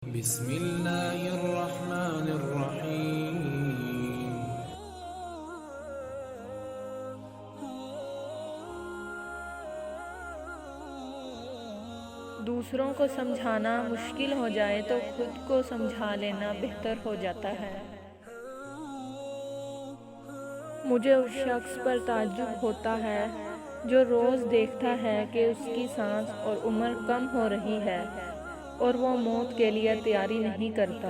بسم اللہ الرحمن الرحیم۔ دوسروں کو سمجھانا مشکل ہو جائے تو خود کو سمجھا لینا بہتر ہو جاتا ہے۔ مجھے اس شخص پر تعجب ہوتا ہے جو روز دیکھتا ہے کہ اس کی سانس اور عمر کم ہو رہی ہے اور وہ موت کے لیے تیاری نہیں کرتا۔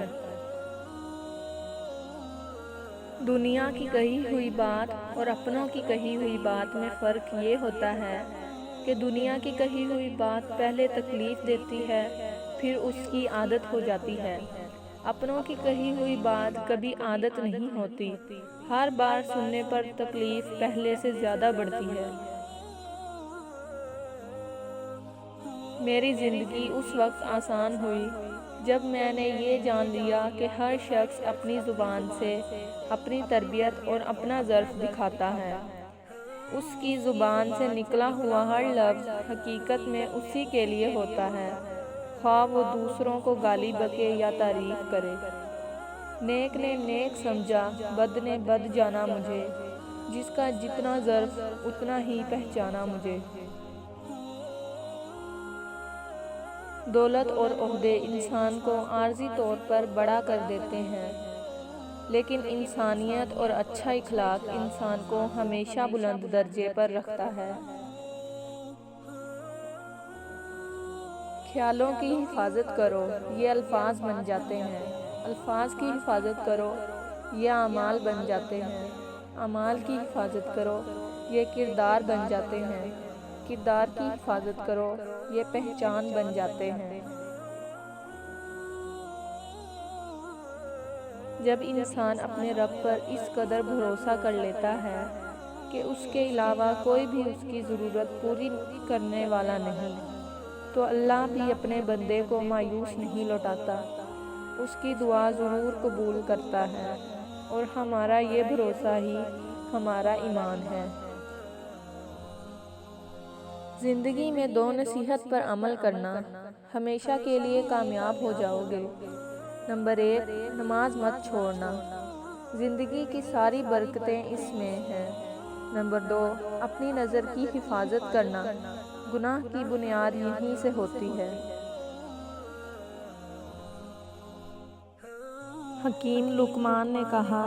دنیا کی کہی ہوئی بات اور اپنوں کی کہی ہوئی بات میں فرق یہ ہوتا ہے کہ دنیا کی کہی ہوئی بات پہلے تکلیف دیتی ہے، پھر اس کی عادت ہو جاتی ہے۔ اپنوں کی کہی ہوئی بات کبھی عادت نہیں ہوتی، ہر بار سننے پر تکلیف پہلے سے زیادہ بڑھتی ہے۔ میری زندگی اس وقت آسان ہوئی جب میں نے یہ جان لیا کہ ہر شخص اپنی زبان سے اپنی تربیت اور اپنا ظرف دکھاتا ہے۔ اس کی زبان سے نکلا ہوا ہر لفظ حقیقت میں اسی کے لیے ہوتا ہے، خواہ وہ دوسروں کو گالی بکے یا تعریف کرے۔ نیک نے نیک سمجھا، بد نے بد جانا مجھے، جس کا جتنا ظرف اتنا ہی پہچانا مجھے۔ دولت اور عہدے انسان کو عارضی طور پر بڑا کر دیتے ہیں، لیکن انسانیت اور اچھا اخلاق انسان کو ہمیشہ بلند درجے پر رکھتا ہے۔ خیالوں کی حفاظت کرو، یہ الفاظ بن جاتے ہیں۔ الفاظ کی حفاظت کرو، یہ اعمال بن جاتے ہیں۔ اعمال کی حفاظت کرو، یہ کردار بن جاتے ہیں۔ کردار کی حفاظت کرو، یہ پہچان بن جاتے ہیں۔ جب انسان اپنے رب پر اس قدر بھروسہ کر لیتا ہے کہ اس کے علاوہ کوئی بھی اس کی ضرورت پوری کرنے والا نہیں، تو اللہ بھی اپنے بندے کو مایوس نہیں لوٹاتا، اس کی دعا ضرور قبول کرتا ہے، اور ہمارا یہ بھروسہ ہی ہمارا ایمان ہے۔ زندگی میں دو نصیحت پر عمل کرنا، ہمیشہ کے لیے کامیاب ہو جاؤ گے۔ نمبر 1، نماز مت چھوڑنا، زندگی کی ساری برکتیں اس میں ہیں۔ نمبر 2، اپنی نظر کی حفاظت کرنا، گناہ کی بنیاد یہیں سے ہوتی ہے۔ حکیم لقمان نے کہا،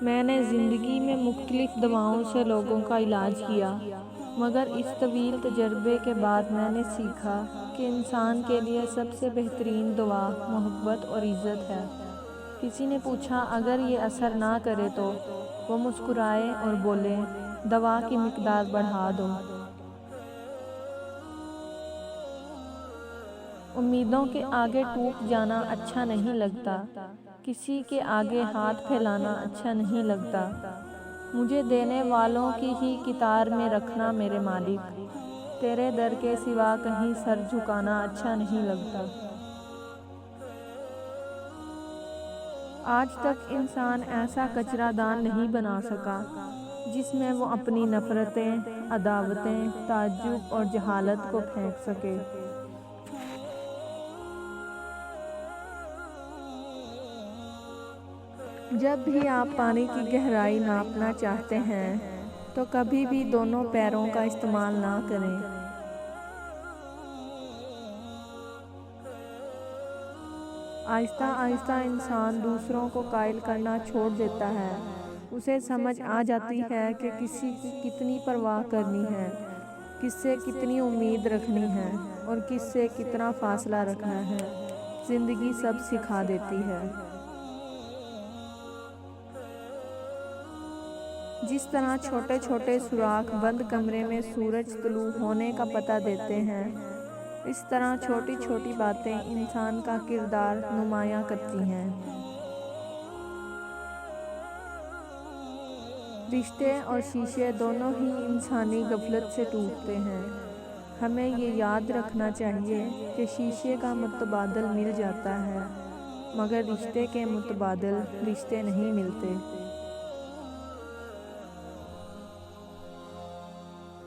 میں نے زندگی میں مختلف دواؤں سے لوگوں کا علاج کیا، مگر اس طویل تجربے کے بعد میں نے سیکھا کہ انسان کے لیے سب سے بہترین دوا محبت اور عزت ہے۔ کسی نے پوچھا، اگر یہ اثر نہ کرے تو؟ وہ مسکرائے اور بولے، دوا کی مقدار بڑھا دو۔ امیدوں کے آگے ٹوٹ جانا اچھا نہیں لگتا، کسی کے آگے ہاتھ پھیلانا اچھا نہیں لگتا۔ مجھے دینے والوں کی ہی کتار میں رکھنا میرے مالک، تیرے در کے سوا کہیں سر جھکانا اچھا نہیں لگتا۔ آج تک انسان ایسا کچرا دان نہیں بنا سکا جس میں وہ اپنی نفرتیں، عداوتیں، تعجب اور جہالت کو پھینک سکے۔ جب بھی آپ پانی کی گہرائی ناپنا چاہتے ہیں تو کبھی بھی دونوں پیروں کا استعمال نہ کریں۔ آہستہ آہستہ انسان دوسروں کو قائل کرنا چھوڑ دیتا ہے۔ اسے سمجھ آ جاتی ہے کہ کسی کی کتنی پرواہ کرنی ہے، کس سے کتنی امید رکھنی ہے اور کس سے کتنا فاصلہ رکھنا ہے۔ زندگی سب سکھا دیتی ہے۔ جس طرح چھوٹے چھوٹے سوراخ بند کمرے میں سورج طلوع ہونے کا پتہ دیتے ہیں، اس طرح چھوٹی چھوٹی باتیں انسان کا کردار نمایاں کرتی ہیں۔ رشتے اور شیشے دونوں ہی انسانی غفلت سے ٹوٹتے ہیں۔ ہمیں یہ یاد رکھنا چاہیے کہ شیشے کا متبادل مل جاتا ہے، مگر رشتے کے متبادل رشتے نہیں ملتے۔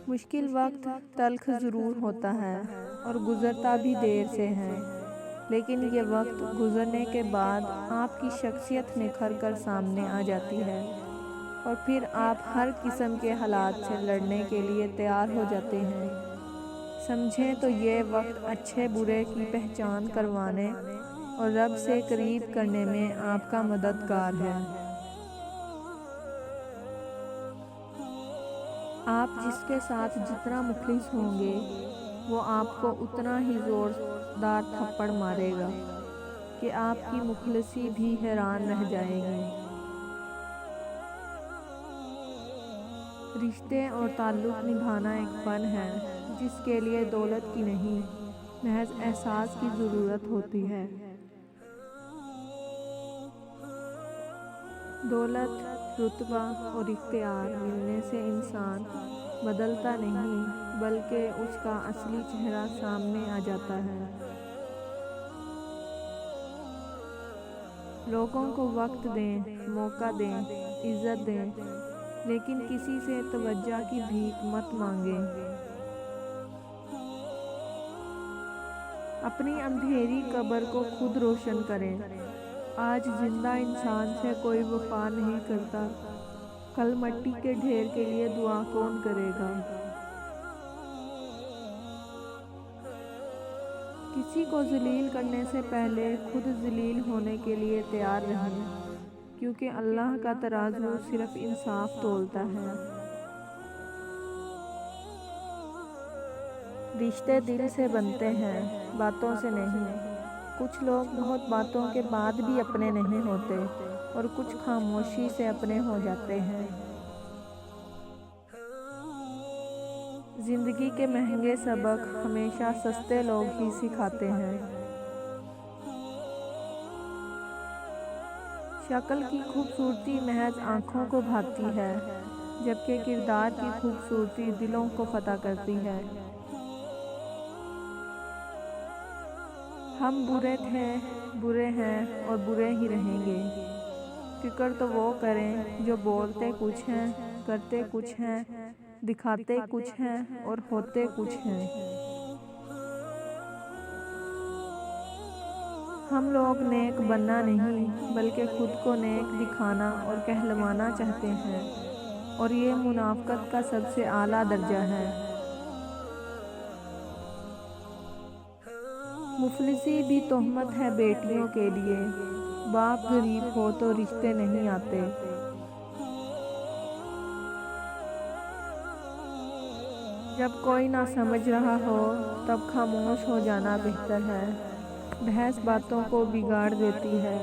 مشکل وقت تلخ ضرور ہوتا ہے اور گزرتا بھی دیر سے ہے، لیکن یہ وقت گزرنے کے بعد آپ کی شخصیت نکھر کر سامنے آ جاتی ہے اور پھر آپ ہر قسم کے حالات سے لڑنے کے لیے تیار ہو جاتے ہیں۔ سمجھیں تو یہ وقت اچھے برے کی پہچان کروانے اور رب سے قریب کرنے میں آپ کا مددگار ہے۔ آپ جس کے ساتھ جتنا مخلص ہوں گے وہ آپ کو اتنا ہی زوردار تھپڑ مارے گا کہ آپ کی مخلصی بھی حیران رہ جائے گی۔ رشتے اور تعلق نبھانا ایک فن ہے جس کے لیے دولت کی نہیں، محض احساس کی ضرورت ہوتی ہے۔ دولت، رتبہ اور اختیار ملنے سے انسان بدلتا نہیں بلکہ اس کا اصلی چہرہ سامنے آ جاتا ہے۔ لوگوں کو وقت دیں، موقع دیں، عزت دیں، لیکن کسی سے توجہ کی بھیک مت مانگیں۔ اپنی اندھیری قبر کو خود روشن کریں۔ آج زندہ انسان سے کوئی وفا نہیں کرتا، کل مٹی کے ڈھیر کے لیے دعا کون کرے گا؟ کسی کو ذلیل کرنے سے پہلے خود ذلیل ہونے کے لیے تیار رہیں، کیونکہ اللہ کا ترازو صرف انصاف تولتا ہے۔ رشتے دل سے بنتے ہیں، باتوں سے نہیں۔ کچھ لوگ بہت باتوں کے بعد بھی اپنے نہیں ہوتے اور کچھ خاموشی سے اپنے ہو جاتے ہیں۔ زندگی کے مہنگے سبق ہمیشہ سستے لوگ ہی سکھاتے ہیں۔ شکل کی خوبصورتی محض آنکھوں کو بھاتی ہے، جبکہ کردار کی خوبصورتی دلوں کو فتح کرتی ہے۔ ہم برے تھے، برے ہیں اور برے ہی رہیں گے۔ فکر تو وہ کریں جو بولتے کچھ ہیں، کرتے کچھ ہیں، دکھاتے کچھ ہیں اور ہوتے کچھ ہیں۔ ہم لوگ نیک بننا نہیں بلکہ خود کو نیک دکھانا اور کہلوانا چاہتے ہیں، اور یہ منافقت کا سب سے اعلیٰ درجہ ہے۔ مفلسی بھی تہمت ہے بیٹیوں کے لیے، باپ غریب ہو تو رشتے نہیں آتے۔ جب کوئی نہ سمجھ رہا ہو تب خاموش ہو جانا بہتر ہے، بحث باتوں کو بگاڑ دیتی ہے۔